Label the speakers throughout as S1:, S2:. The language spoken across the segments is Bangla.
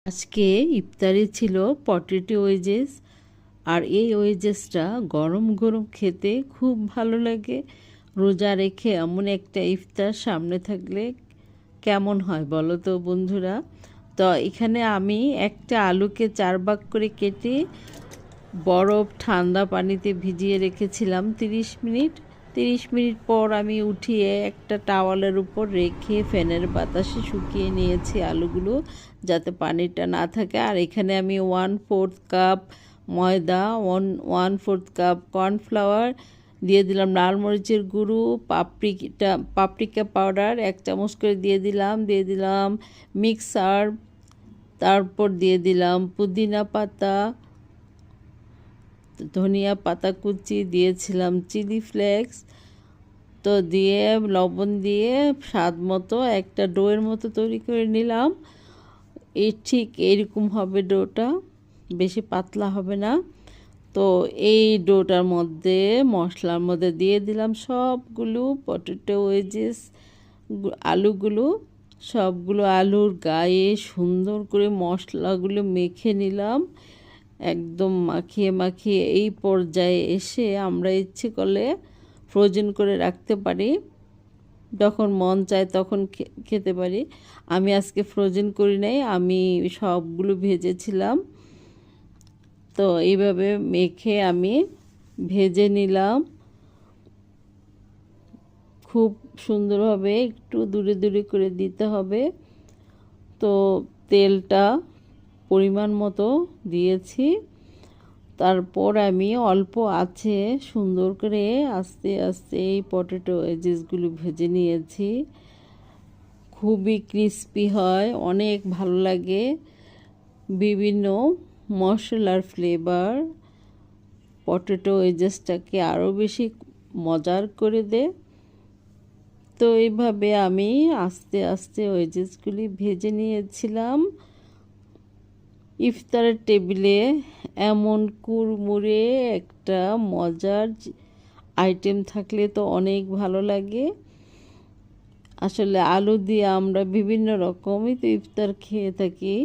S1: আজকে ইফতারি ছিল পটেটো ওয়েজেস। আর এই ওয়েজেসটা গরম গরম খেতে খুব ভালো লাগে। রোজা রেখে এমন একটা ইফতার সামনে থাকলে কেমন হয় বলো তো বন্ধুরা। তো এখানে আমি একটা আলুকে 4 ভাগ করে কেটে বরফ ঠান্ডা পানিতে ভিজিয়ে রেখেছিলাম 30 মিনিট। 30 মিনিট পর আমি উঠিয়ে একটা টাওয়ালের উপর রেখে ফ্যানের বাতাসে শুকিয়ে নিয়েছি আলুগুলো, যাতে পানিটা না থাকে। আর এখানে আমি 1/4 কাপ ময়দা, 1/4 কাপ কর্নফ্লাওয়ার দিয়ে দিলাম, লাল মরিচের গুঁড়ো, পাপরিকা পাউডার 1 চামচ করে দিয়ে দিলাম মিক্সার, তারপর দিয়ে দিলাম পুদিনা পাতা, ধনিয়া পাতা কুচি, দিয়েছিলাম চিলি ফ্লেক্স। তো দিয়ে লবণ দিয়ে স্বাদ মতো একটা ডোয়ের মতো তৈরি করে নিলাম। ঠিক এইরকম হবে ডোটা, বেশি পাতলা হবে না। তো এই ডোটার মধ্যে মশলার মধ্যে দিয়ে দিলাম সবগুলো পটেটো ওয়েজেস আলুগুলো, সবগুলো আলুর গায়ে সুন্দর করে মশলাগুলো মেখে নিলাম। একদম মাখিয়ে মাখিয়ে এই পর্যায়ে এসে আমরা ইচ্ছে করলে ফ্রোজেন করে রাখতে পারি, যখন মন চায় তখন খেতে পারি। আমি আজকে ফ্রোজেন করি নাই, আমি সবগুলো ভেজেছিলাম। তো এইভাবে মেখে আমি ভেজে নিলাম খুব সুন্দরভাবে, একটু দূরে দূরে করে দিতে হবে। তো তেলটা পরিমাণ মতো দিয়েছি। তারপর আমি অল্প আছে সুন্দর করে আস্তে আস্তে এই পটেটো ওয়েজেসগুলো ভেজে নিয়েছি। খুবই ক্রিস্পি হয়, অনেক ভালো লাগে। বিভিন্ন মশলার ফ্লেভার পটেটো ওয়েজেসটাকে আরও বেশি মজার করে দেয়। তো এইভাবে আমি আস্তে আস্তে ওয়েজেসগুলি ভেজে নিয়েছিলাম। ইফতারের টেবিলে এমন কুড়মুড়ে একটা মজার আইটেম থাকলে তো অনেক ভালো লাগে। আসলে আলু দিয়ে আমরা বিভিন্ন রকমই তো ইফতার খেয়ে থাকি,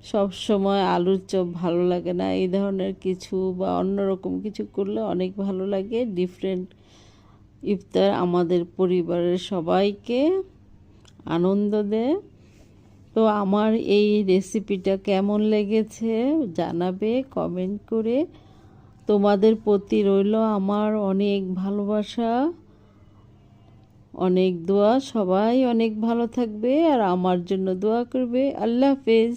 S1: সব সময় আলুর চপ ভালো লাগে না। এই ধরনের কিছু বা অন্যরকম কিছু করলে অনেক ভালো লাগে। ডিফারেন্ট ইফতার আমাদের পরিবারের সবাইকে আনন্দ দেয়। তো আমার এই রেসিপিটা কেমন লেগেছে জানাবে কমেন্ট করে। তোমাদের প্রতি রইল আমার অনেক ভালোবাসা, অনেক দোয়া। সবাই অনেক ভালো থাকবে আর আমার জন্য দোয়া করবে। আল্লাহ হাফেজ।